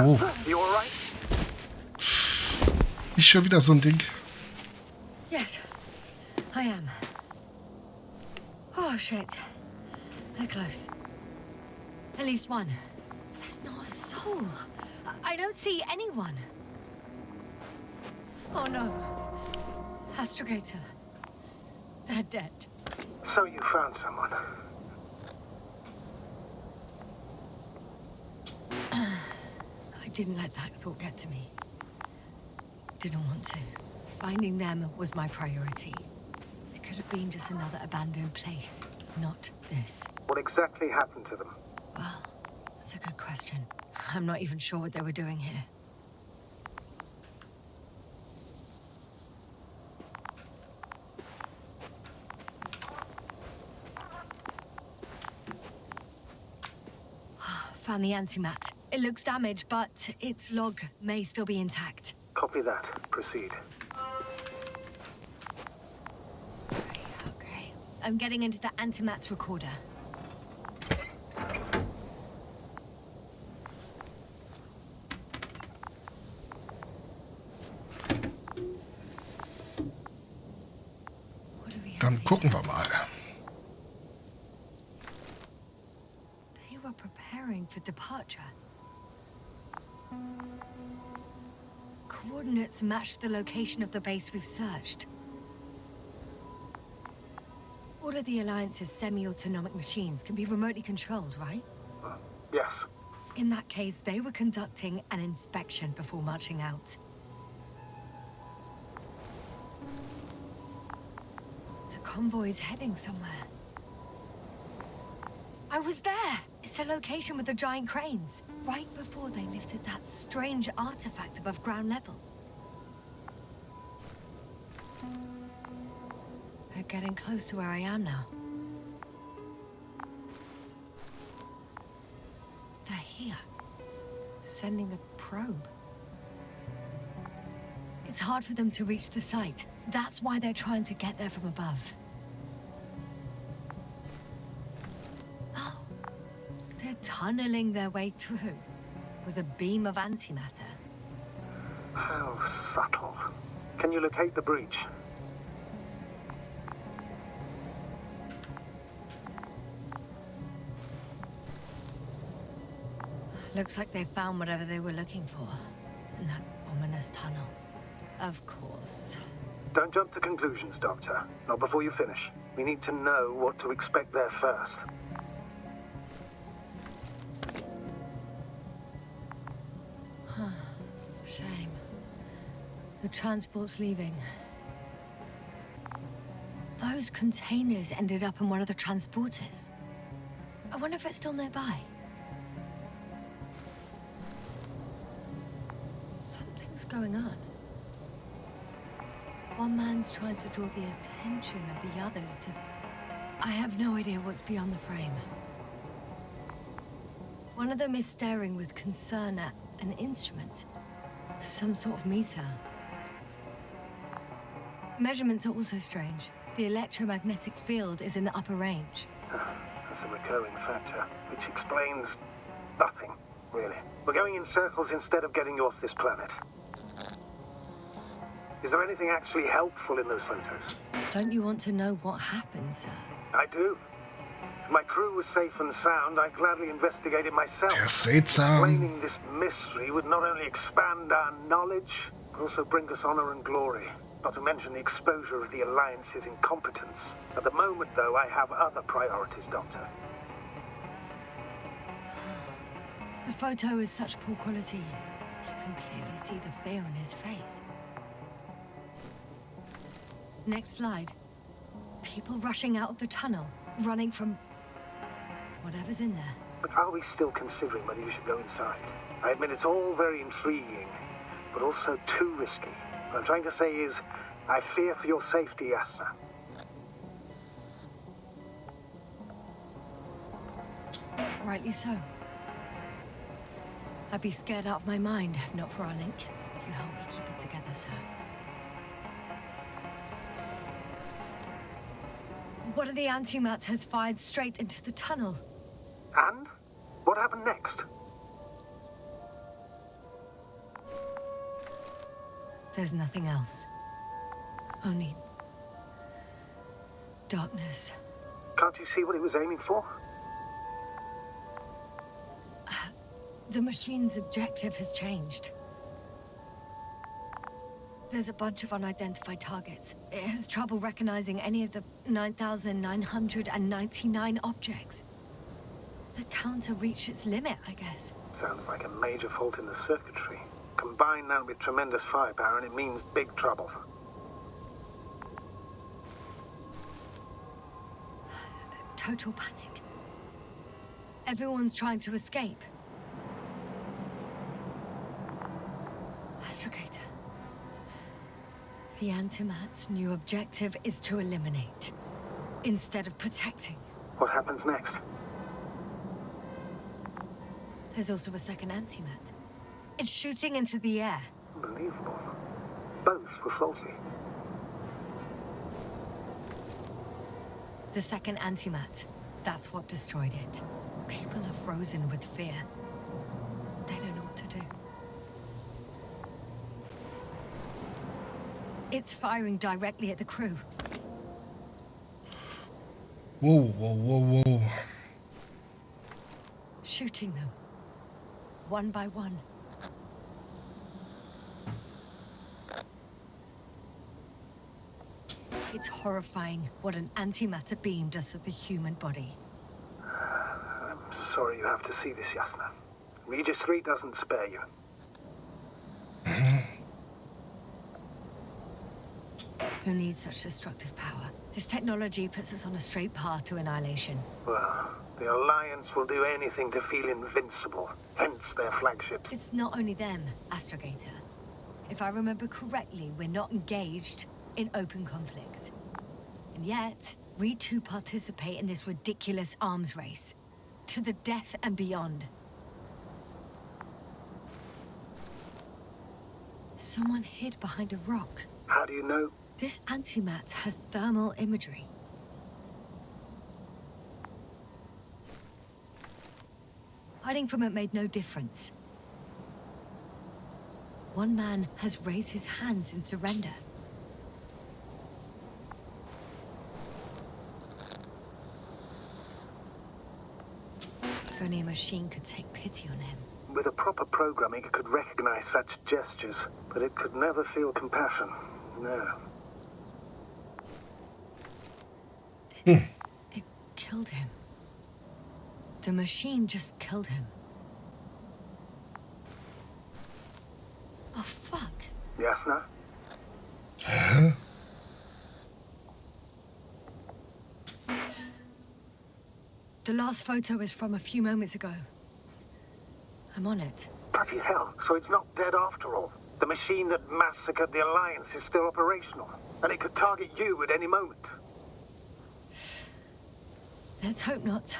Oh. You all right? Nicht schon wieder so ein Ding. Yes, I am. Oh, shit. They're close. At least one. There's not a soul. I don't see anyone. Oh, no. Astrogator. They're dead. So you found someone. I didn't let that thought get to me. Didn't want to. Finding them was my priority. It could have been just another abandoned place, not this. What exactly happened to them? Well, that's a good question. I'm not even sure what they were doing here. Found the antimat. It looks damaged, but its log may still be intact. Copy that. Proceed. Okay. I'm getting into the antimat's recorder. What do we have Dann here? gucken wir mal. They were preparing for departure. Coordinates match the location of the base we've searched. All of the Alliance's semi-autonomic machines can be remotely controlled, right? Yes. In that case, they were conducting an inspection before marching out. The convoy's heading somewhere. I was there! It's the location with the giant cranes, right before they lifted that strange artifact above ground level. They're getting close to where I am now. They're here, sending a probe. It's hard for them to reach the site. That's why they're trying to get there from above. Oh, they're tunneling their way through with a beam of antimatter. How subtle. Can you locate the breach? Looks like they found whatever they were looking for in that ominous tunnel. Of course. Don't jump to conclusions, Doctor. Not before you finish. We need to know what to expect there first. Shame. The transport's leaving. Those containers ended up in one of the transporters. I wonder if it's still nearby. Something's going on. One man's trying to draw the attention of the others to... I have no idea what's beyond the frame. One of them is staring with concern at an instrument. Some sort of meter. Measurements are also strange. The electromagnetic field is in the upper range. That's a recurring factor, which explains nothing, really. We're going in circles instead of getting you off this planet. Is there anything actually helpful in those photos? Don't you want to know what happened, sir? I do. If my crew was safe and sound, I'd gladly investigate it myself. Der ist seltsam. Explaining this mystery would not only expand our knowledge, but also bring us honor and glory. Not to mention the exposure of the Alliance's incompetence. At the moment, though, I have other priorities, Doctor. The photo is such poor quality. You can clearly see the fear on his face. Next slide. People rushing out of the tunnel, running from whatever's in there. But are we still considering whether you should go inside? I admit it's all very intriguing, but also too risky. What I'm trying to say is, I fear for your safety, Yasna. Rightly so. I'd be scared out of my mind if not for our link. You help me keep it together, sir. One of the antimats has fired straight into the tunnel. And? What happened next? There's nothing else. Only darkness. Can't you see what he was aiming for? The machine's objective has changed. There's a bunch of unidentified targets. It has trouble recognizing any of the 9,999 objects. The counter reached its limit, I guess. Sounds like a major fault in the circuitry. Combine that with tremendous firepower and it means big trouble. Total panic. Everyone's trying to escape. Astrogator. The Antimat's new objective is to eliminate, instead of protecting. What happens next? There's also a second Antimat. It's shooting into the air. Unbelievable. Both were faulty. The second Antimat. That's what destroyed it. People are frozen with fear. They don't know what to do. It's firing directly at the crew. Whoa, whoa, whoa, whoa. Shooting them. One by one. It's horrifying what an antimatter beam does to the human body. I'm sorry you have to see this, Yasna. Regis III doesn't spare you. Who needs such destructive power? This technology puts us on a straight path to annihilation. Well, the Alliance will do anything to feel invincible, hence their flagship. It's not only them, Astrogator. If I remember correctly, we're not engaged in open conflict. And yet, we too participate in this ridiculous arms race. To the death and beyond. Someone hid behind a rock. How do you know? This antimat has thermal imagery. Hiding from it made no difference. One man has raised his hands in surrender. If only a machine could take pity on him. With a proper programming, it could recognize such gestures, but it could never feel compassion. No. It killed him. The machine just killed him. Oh, fuck. Yasna? Huh? The last photo is from a few moments ago. I'm on it. Bloody hell, so it's not dead after all. The machine that massacred the Alliance is still operational, and it could target you at any moment. Let's hope not.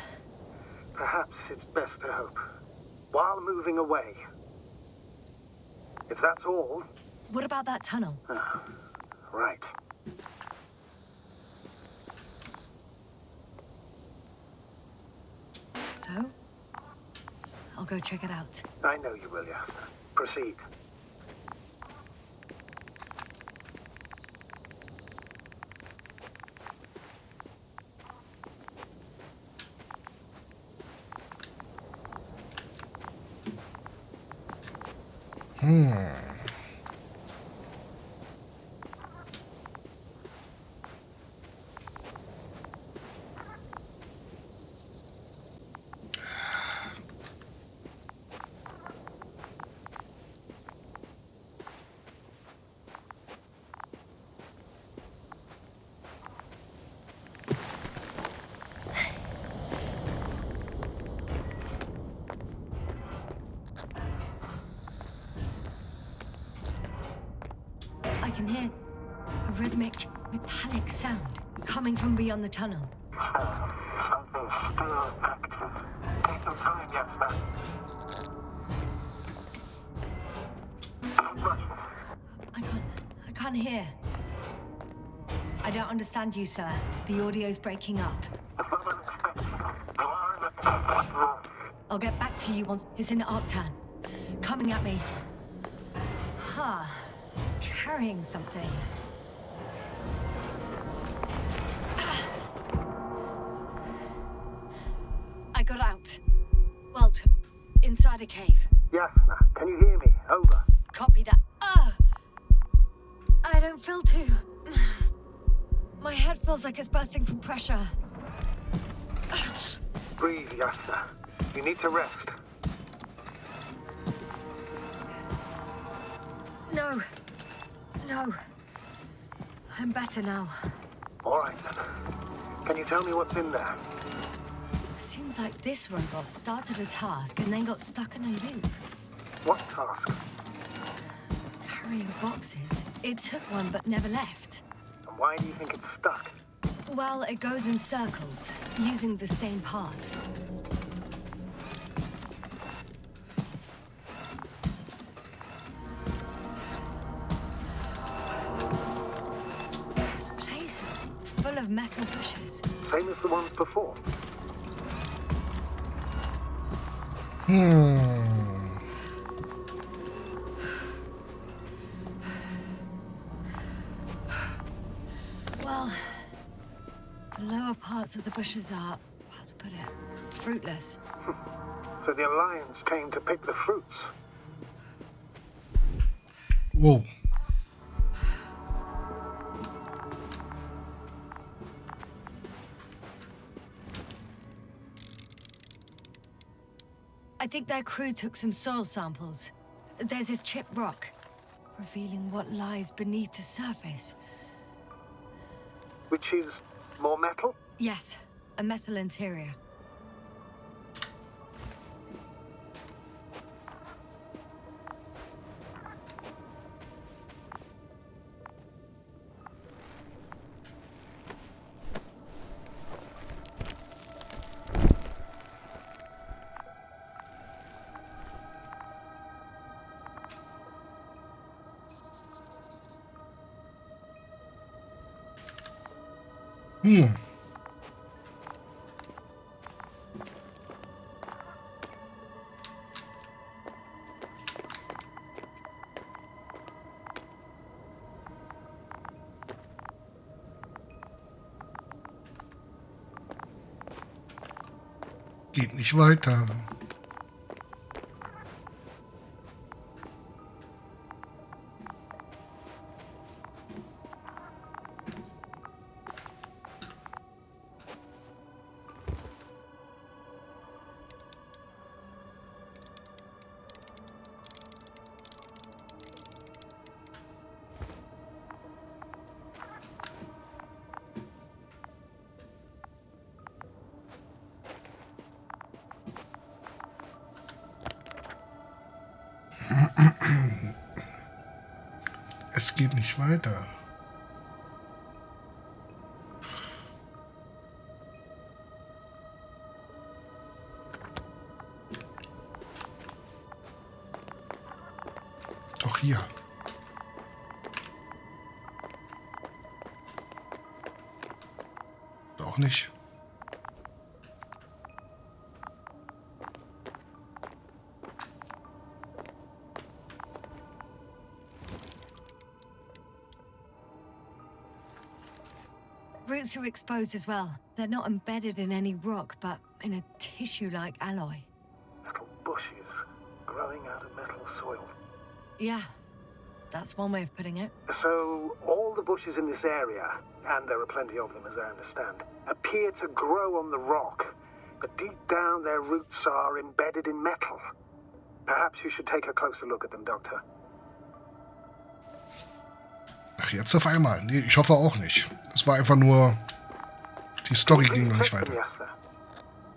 Perhaps it's best to hope. While moving away. If that's all... What about that tunnel? Right. So? I'll go check it out. I know you will, Yasna. Proceed. I can hear a rhythmic, metallic sound coming from beyond the tunnel. Something still active. Take some time, Yasna. Keep rushing. I can't hear. I don't understand you, sir. The audio's breaking up. It's not unexpected. You are in the dark after all. I'll get back to you once it's in Arctan. Coming at me. Ha. carrying something. I got out. Well, inside a cave. Yasna, can you hear me? Over. Copy that. I don't feel too... My head feels like it's bursting from pressure. Breathe, Yasna. You need to rest. No. No. I'm better now. All right, then. Can you tell me what's in there? Seems like this robot started a task and then got stuck in a loop. What task? Carrying boxes. It took one but never left. And why do you think it's stuck? Well, it goes in circles, using the same path. This place is full of metal bushes. Same as the ones before. Well, the lower parts of the bushes are, how to put it, fruitless. So the Alliance came to pick the fruits. Whoa. I think their crew took some soil samples. There's this chipped rock, revealing what lies beneath the surface. Which is more metal? Yes, a metal interior. Geht nicht weiter. Es geht nicht weiter. Doch hier. Doch nicht. Roots are exposed as well. They're not embedded in any rock, but in a tissue-like alloy. Metal bushes growing out of metal soil. Yeah, that's one way of putting it. So all the bushes in this area, and there are plenty of them as I understand, appear to grow on the rock, but deep down their roots are embedded in metal. Perhaps you should take a closer look at them, Doctor. Ach, jetzt auf einmal. Nee, ich hoffe auch nicht. Es war einfach nur... Die Story ging noch nicht weiter.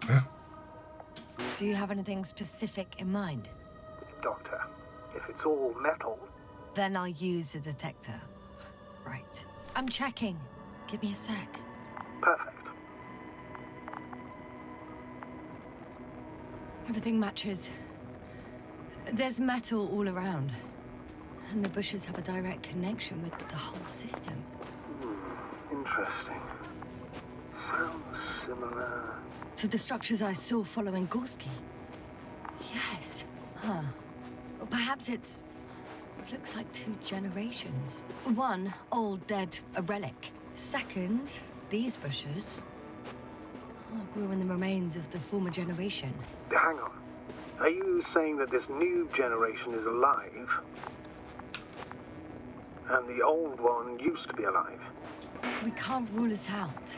Ja? Do you have anything specific in mind? Doctor, if it's all metal... Then I'll use a detector. Right. I'm checking. Give me a sec. Perfect. Everything matches. There's metal all around. And the bushes have a direct connection with the whole system. Interesting. Sounds similar... To the structures I saw following Gorski. Yes. Huh. Or perhaps it's Looks like 2 generations. One, old, dead, a relic. Second, these bushes grew in the remains of the former generation. Hang on. Are you saying that this new generation is alive? And the old one used to be alive? We can't rule it out.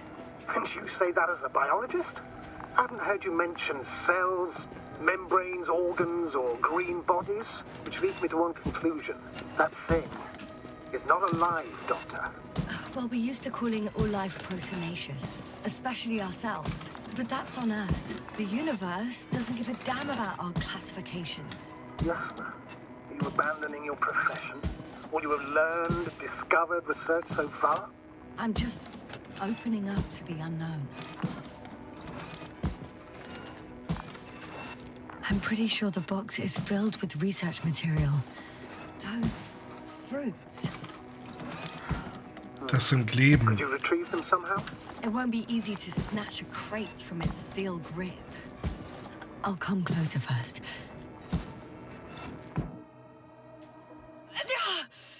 And you say that as a biologist? I haven't heard you mention cells, membranes, organs, or green bodies, which leads me to one conclusion. That thing is not alive, Doctor. Well, we're used to calling all life proteinaceous, especially ourselves. But that's on Earth. The universe doesn't give a damn about our classifications. Yasna, are you abandoning your profession? All you have learned, discovered, researched so far? I'm just opening up to the unknown. I'm pretty sure the box is filled with research material. Those fruits. Das sind Leben. Could you retrieve them somehow? It won't be easy to snatch a crate from its steel grip. I'll come closer first.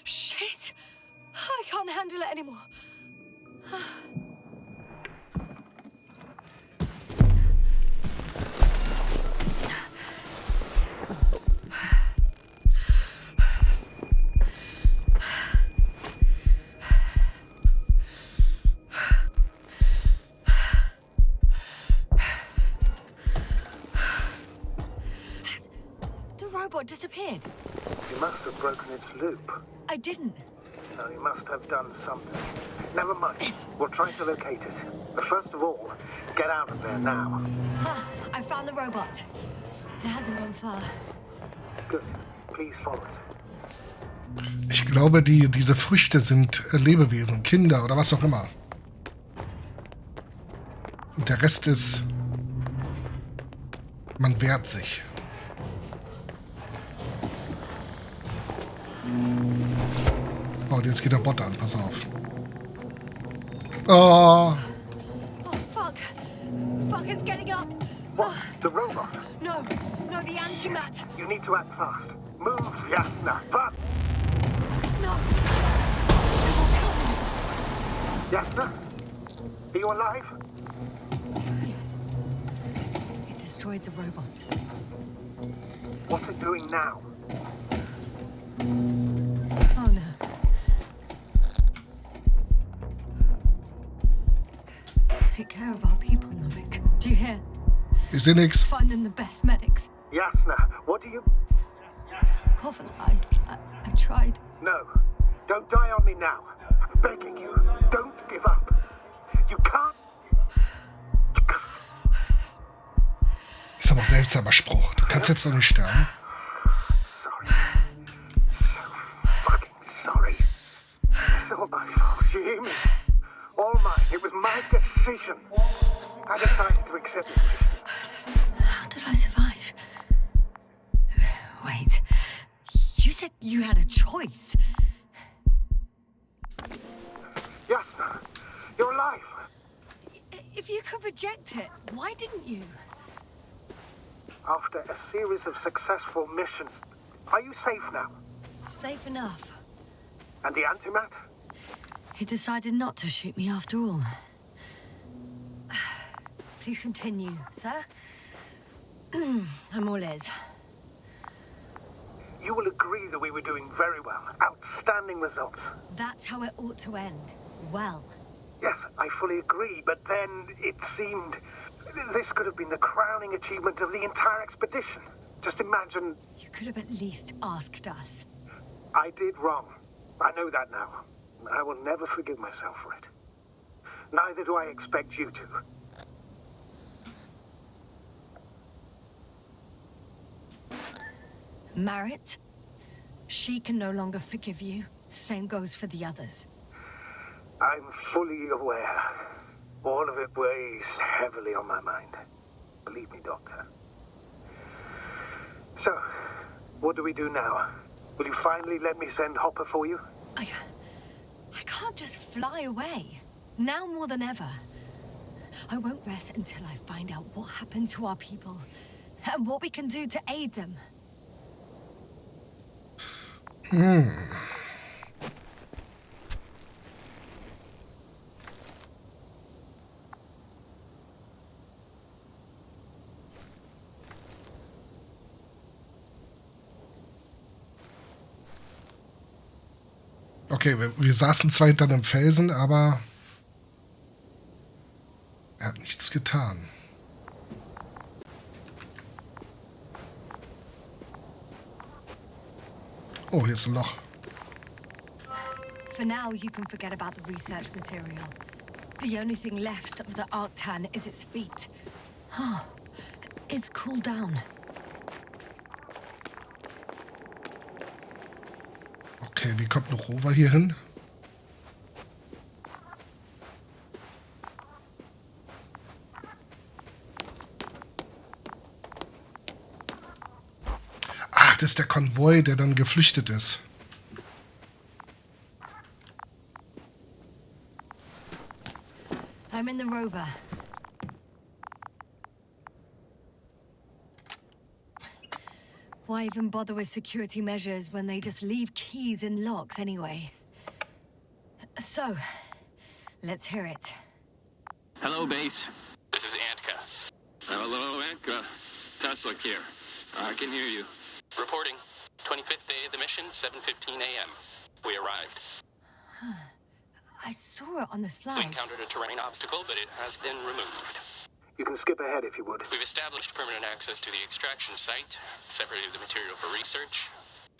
Shit! I can't handle it anymore. Disappeared. You must have broken its loop. I didn't. No, you must have done something. Never mind. We'll try to locate it. But first of all, get out of there now. I found the robot. It hasn't gone far. Good. Please follow it. Ich glaube, diese Früchte sind Lebewesen, Kinder oder was auch immer. Und der Rest ist, man wehrt sich. Oh, und jetzt geht der Bot an, pass auf. Oh. Oh, fuck. Fuck, it's getting up. What? The robot? No, the antimat. You need to act fast. Move, Yasna, but... No. Yasna? Are you alive? Yes. It destroyed the robot. What's it doing now? Oh, no. Take care of our people, Novik. Do you hear? Ich sehe nix. Find them the best medics. Yasna, what do you... Coffin, I tried. No. Don't die on me now. I'm begging you. Don't give up. You can't... Ist aber auch seltsamer Spruch. Du kannst jetzt doch nicht sterben. Sorry. So fucking sorry. It's all my fault. You hear me? All mine. It was my decision. I decided to accept it. How did I survive? Wait. You said you had a choice. Yasna, you're alive. If you could reject it, why didn't you? After a series of successful missions, are you safe now? Safe enough. And the antimat? He decided not to shoot me after all. Please continue, sir. I'm all ears. You will agree that we were doing very well. Outstanding results. That's how it ought to end. Well. Yes, I fully agree, but then it seemed... This could have been the crowning achievement of the entire expedition. Just imagine... You could have at least asked us. I did wrong. I know that now. I will never forgive myself for it. Neither do I expect you to. Marit, she can no longer forgive you. Same goes for the others. I'm fully aware. All of it weighs heavily on my mind. Believe me, Doctor. So, what do we do now? Will you finally let me send Hopper for you? I can't just fly away. Now more than ever. I won't rest until I find out what happened to our people and what we can do to aid them. Okay, wir saßen zwar hinter einem Felsen, aber er hat nichts getan. Oh, hier ist ein Loch. For now, you can forget about the research material. The only thing left of the Arctan is its feet. Oh, it's cooled down. Okay, wie kommt ein Rover hier hin? Ach, das ist der Konvoi, der dann geflüchtet ist. I'm in the rover. Why even bother with security measures when they just leave keys in locks anyway? So, let's hear it. Hello, base. This is Antka. Hello, Antka. Tesla here. I can hear you. Reporting. 25th day of the mission, 7:15 a.m. We arrived. I saw it on the We slides. encountered a terrain obstacle, but it has been removed. You can skip ahead if you would. We've established permanent access to the extraction site, separated the material for research.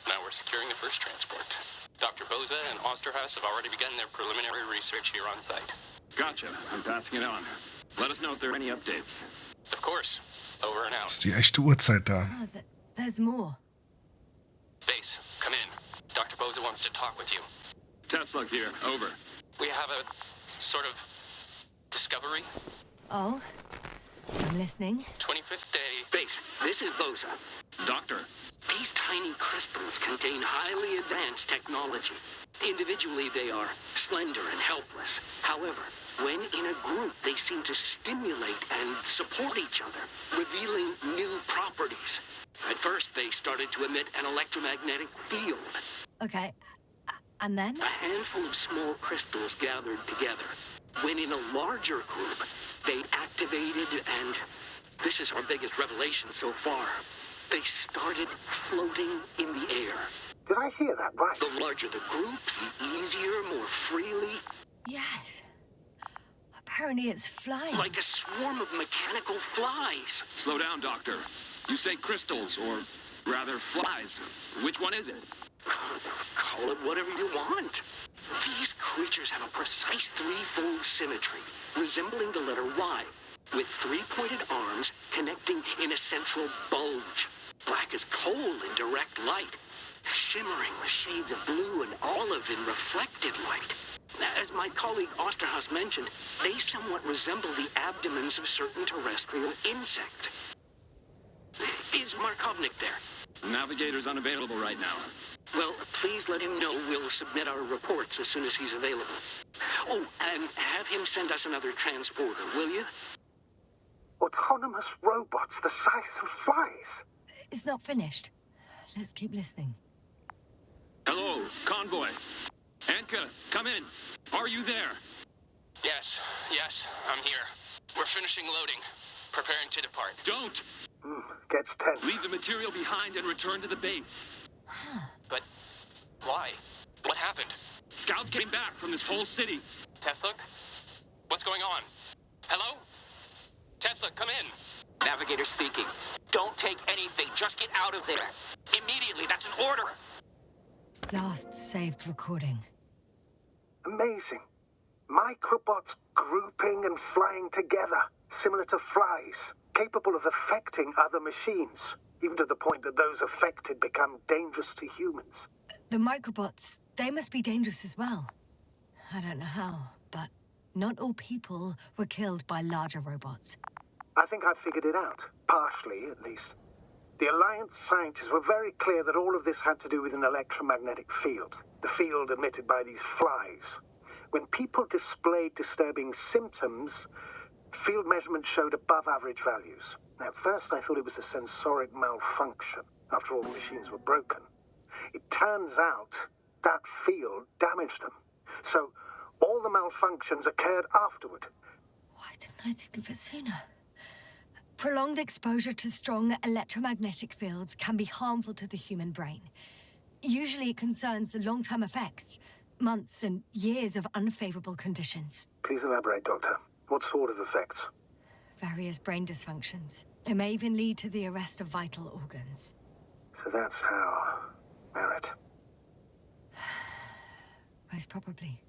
Now we're securing the first transport. Dr. Boza and Osterhaus have already begun their preliminary research here on site. Gotcha. I'm passing it on. Let us know if there are any updates. Of course. Over and out. Ist die echte Uhrzeit da? Ah, there's more. Base, come in. Dr. Boza wants to talk with you. Tesla here. Over. We have a sort of discovery. Oh, I'm listening. 25th day. Base, this is Boza. Doctor. These tiny crystals contain highly advanced technology. Individually, they are slender and helpless. However, when in a group, they seem to stimulate and support each other, revealing new properties. At first, they started to emit an electromagnetic field. Okay, and then? A handful of small crystals gathered together. When in a larger group, they activated and... this is our biggest revelation so far. They started floating in the air. Did I hear that right? The larger the group, the easier, more freely. Yes. Apparently it's flying. Like a swarm of mechanical flies. Slow down, Doctor. You say crystals, or rather flies. Which one is it? Call it whatever you want. These creatures have a precise threefold symmetry, resembling the letter Y, with three-pointed arms connecting in a central bulge. Black as coal in direct light, shimmering with shades of blue and olive in reflected light. As my colleague Osterhaus mentioned, they somewhat resemble the abdomens of certain terrestrial insects. Is Markovnik there? Navigator's unavailable right now. Well, please let him know we'll submit our reports as soon as he's available. Oh, and have him send us another transporter, will you? Autonomous robots the size of flies. It's not finished. Let's keep listening. Hello, convoy. Antka, come in. Are you there? Yes, I'm here. We're finishing loading. Preparing to depart. Don't! Gets tense. Leave the material behind and return to the base. But why? What happened? Scouts came back from this whole city. Tesla? What's going on? Hello? Tesla, come in. Navigator speaking. Don't take anything. Just get out of there. Immediately. That's an order. Last saved recording. Amazing. Microbots grouping and flying together, similar to flies, capable of affecting other machines, even to the point that those affected become dangerous to humans. The microbots, they must be dangerous as well. I don't know how, but not all people were killed by larger robots. I think I figured it out, partially at least. The Alliance scientists were very clear that all of this had to do with an electromagnetic field, the field emitted by these flies. When people displayed disturbing symptoms, field measurements showed above average values. At first I thought it was a sensoric malfunction, after all the machines were broken. It turns out that field damaged them. So all the malfunctions occurred afterward. Why didn't I think of it sooner? Prolonged exposure to strong electromagnetic fields can be harmful to the human brain. Usually it concerns long-term effects, months and years of unfavorable conditions. Please elaborate, Doctor. What sort of effects? Various brain dysfunctions. It may even lead to the arrest of vital organs. So that's how... Merit. Most probably.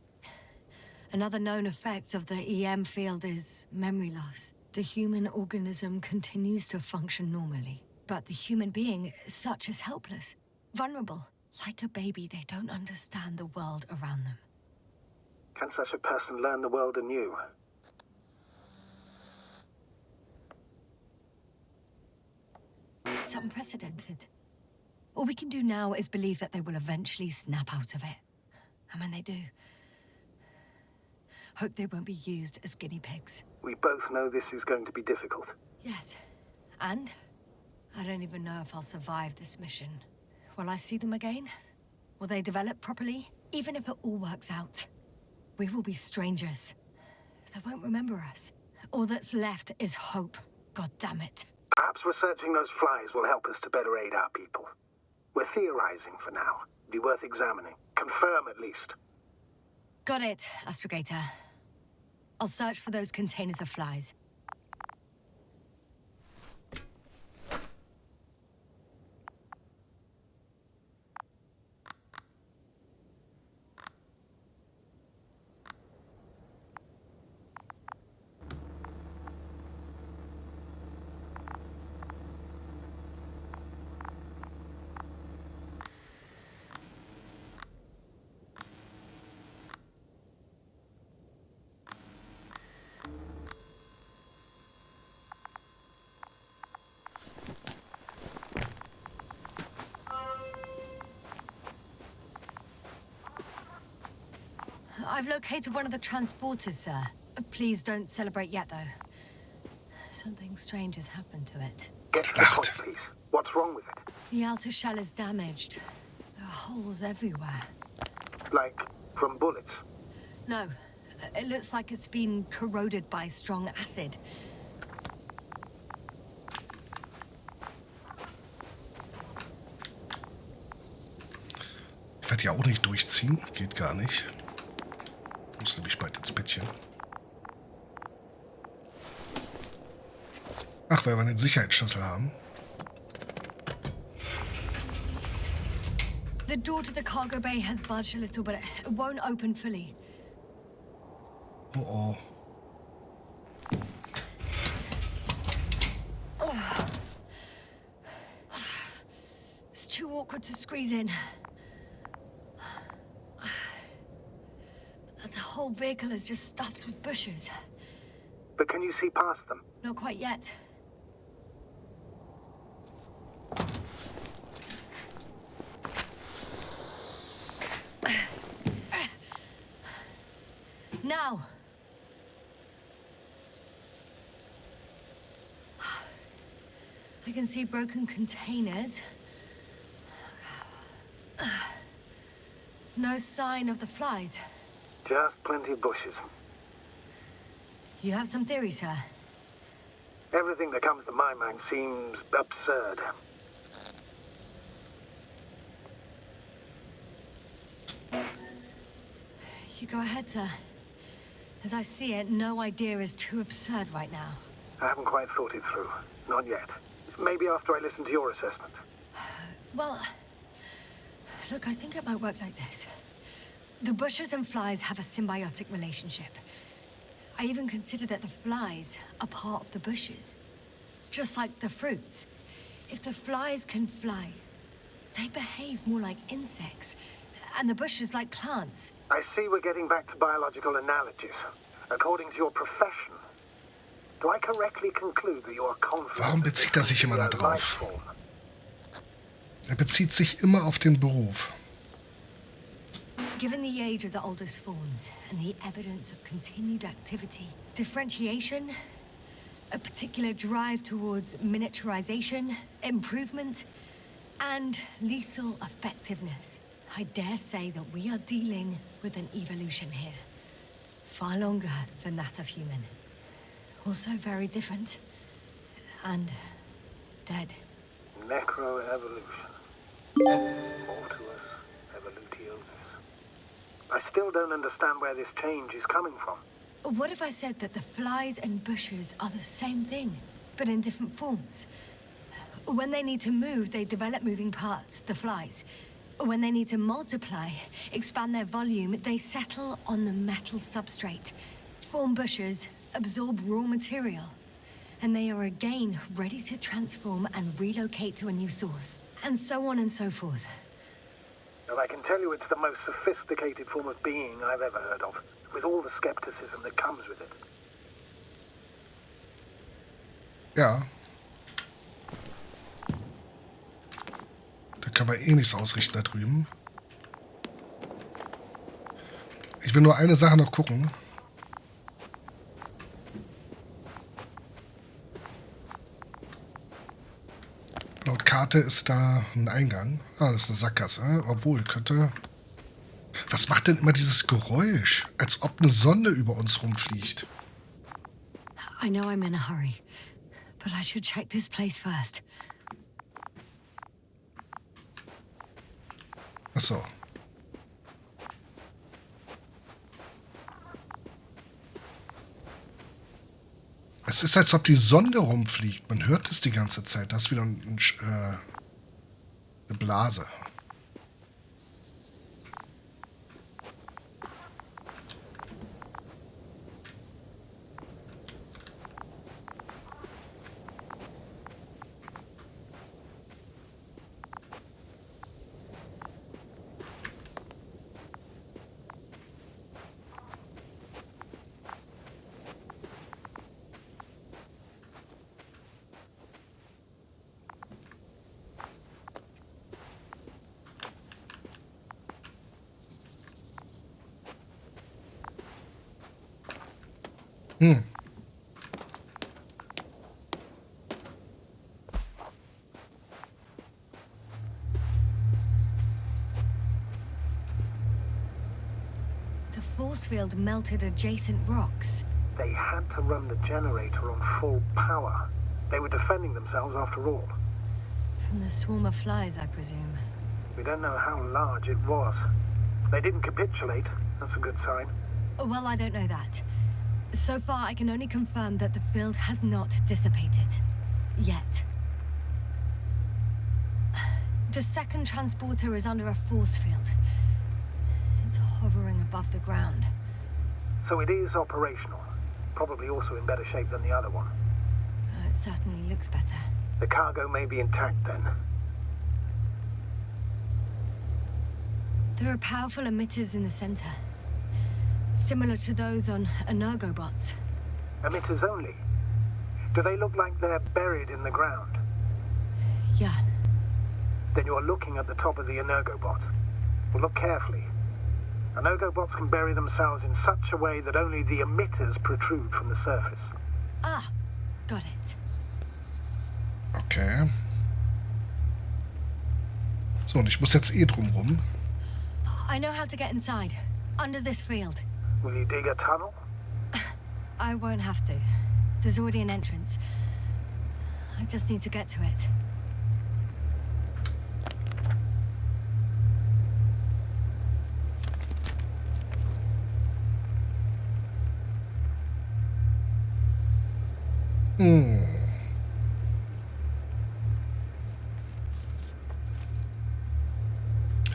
Another known effect of the EM field is memory loss. The human organism continues to function normally, but the human being as such is helpless, vulnerable. Like a baby, they don't understand the world around them. Can such a person learn the world anew? It's unprecedented. All we can do now is believe that they will eventually snap out of it. And when they do, hope they won't be used as guinea pigs. We both know this is going to be difficult. Yes. And I don't even know if I'll survive this mission. Will I see them again? Will they develop properly? Even if it all works out, we will be strangers. They won't remember us. All that's left is hope. God damn it. Perhaps researching those flies will help us to better aid our people. We're theorizing for now. Be worth examining. Confirm at least. Got it, Astrogator. I'll search for those containers of flies. I've located one of the transporters, sir. Please don't celebrate yet, though. Something strange has happened to it. Get to the point, please. What's wrong with it? The outer shell is damaged. There are holes everywhere. Like from bullets? No. It looks like it's been corroded by strong acid. Ich werde ja auch nicht durchziehen. Geht gar nicht. Muss nämlich bald ins Bettchen. Ach, weil wir einen Sicherheitsschlüssel haben. The door to the cargo bay has budged a little, but it won't open fully. Oh oh. It's too awkward to squeeze in. The whole vehicle is just stuffed with bushes. But can you see past them? Not quite yet. Now. I can see broken containers. No sign of the flies. Just plenty of bushes. You have some theories, sir? Everything that comes to my mind seems absurd. You go ahead, sir. As I see it, no idea is too absurd right now. I haven't quite thought it through. Not yet. Maybe after I listen to your assessment. Well, look, I think it might work like this. The bushes and flies have a symbiotic relationship. I even consider that the flies are part of the bushes. Just like the fruits. If the flies can fly, they behave more like insects, and the bushes like plants. I see we're getting back to biological analogies. According to your profession, do I correctly conclude that you are confident? Warum bezieht er sich immer da drauf? Er bezieht sich immer auf den Beruf. Given the age of the oldest forms and the evidence of continued activity, differentiation, a particular drive towards miniaturization, improvement, And lethal effectiveness. I dare say that we are dealing with an evolution here. Far longer than that of human. Also very different. And dead. Necroevolution. Mortuus evolutionis. I still don't understand where this change is coming from. What if I said that the flies and bushes are the same thing, but in different forms? When they need to move, they develop moving parts, the flies. When they need to multiply, expand their volume, they settle on the metal substrate, form bushes, absorb raw material. And they are again ready to transform and relocate to a new source. And so on and so forth. And I can tell you it's the most sophisticated form of being I've ever heard of, with all the skepticism that comes with it. Ja. Da können wir eh nichts ausrichten da drüben. Ich will nur eine Sache noch gucken. Laut Karte ist da ein Eingang. Ah, das ist eine Sackgasse. Obwohl, könnte... Was macht denn immer dieses Geräusch? Als ob eine Sonne über uns rumfliegt. I know I'm in a hurry, but I should check this place first. Ach so. Es ist, als ob die Sonde rumfliegt. Man hört es die ganze Zeit. Das ist wieder eine Blase. The force field melted adjacent rocks. They had to run the generator on full power. They were defending themselves after all. From the swarm of flies, I presume. We don't know how large it was. They didn't capitulate. That's a good sign. Well, I don't know that. So far, I can only confirm that the field has not dissipated. Yet. The second transporter is under a force field. It's hovering above the ground. So it is operational. Probably also in better shape than the other one. It certainly looks better. The cargo may be intact then. There are powerful emitters in the center. Similar to those on energobots. Emitters only? Do they look like they're buried in the ground? Yeah. Then you're looking at the top of the energobot. Well, look carefully. Energobots can bury themselves in such a way that only the emitters protrude from the surface. Ah, got it. Okay. So, und ich muss jetzt eh drum rum. I know how to get inside. Under this field. Will you dig a tunnel? I won't have to. There's already an entrance. I just need to get to it.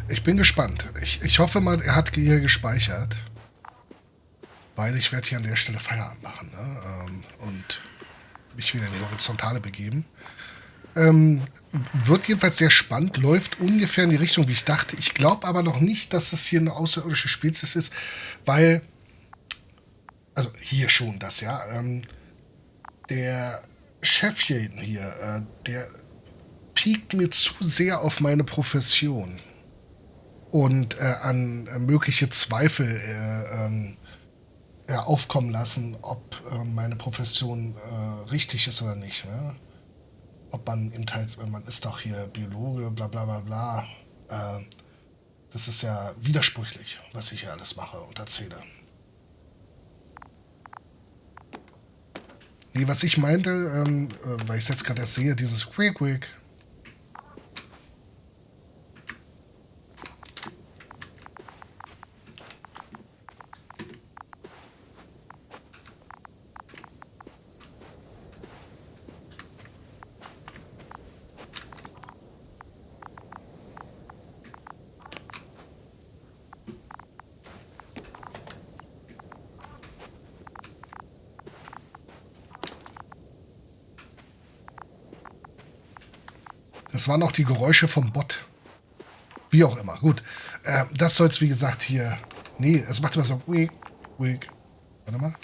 Ich bin gespannt. Ich hoffe mal, er hat hier gespeichert. Weil ich werde hier an der Stelle Feierabend machen, ne? Und mich wieder in die Horizontale begeben. Wird jedenfalls sehr spannend, läuft ungefähr in die Richtung, wie ich dachte. Ich glaube aber noch nicht, dass es hier eine außerirdische Spezies ist, weil, also hier schon das, ja, der Chefchen hier, der piekt mir zu sehr auf meine Profession und an mögliche Zweifel aufkommen lassen, ob meine Profession richtig ist oder nicht. Ne? ob man eben halt, man ist doch hier Biologe, bla bla bla bla. Das ist ja widersprüchlich, was ich hier alles mache und erzähle. Nee, was ich meinte, weil ich es jetzt gerade erst sehe, dieses Quick Quick. Das waren auch die Geräusche vom Bot. Wie auch immer. Gut. Das soll es, wie gesagt, hier. Nee, es macht immer so. Quick, quick. Warte mal.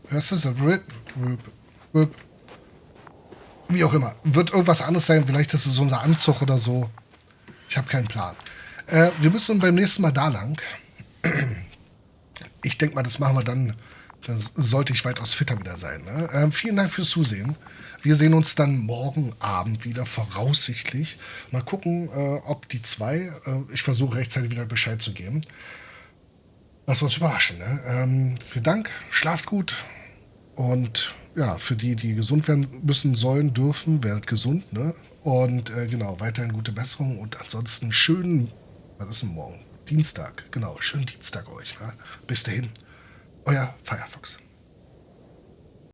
Hörst du es? Wie auch immer. Wird irgendwas anderes sein. Vielleicht ist es unser Anzug oder so. Ich habe keinen Plan. Wir müssen beim nächsten Mal da lang. Ich denke mal, das machen wir dann. Dann sollte ich weitaus fitter wieder sein. Ne? Vielen Dank fürs Zusehen. Wir sehen uns dann morgen Abend wieder, voraussichtlich. Mal gucken, ob die zwei, ich versuche rechtzeitig wieder Bescheid zu geben. Lass uns überraschen. Ne? Vielen Dank, schlaft gut. Und ja, für die, die gesund werden müssen, sollen, dürfen, werdet gesund. Ne? Und genau, weiterhin gute Besserung. Und ansonsten schönen, was ist denn morgen? Dienstag, genau, schönen Dienstag euch. Ne? Bis dahin, euer FireFox.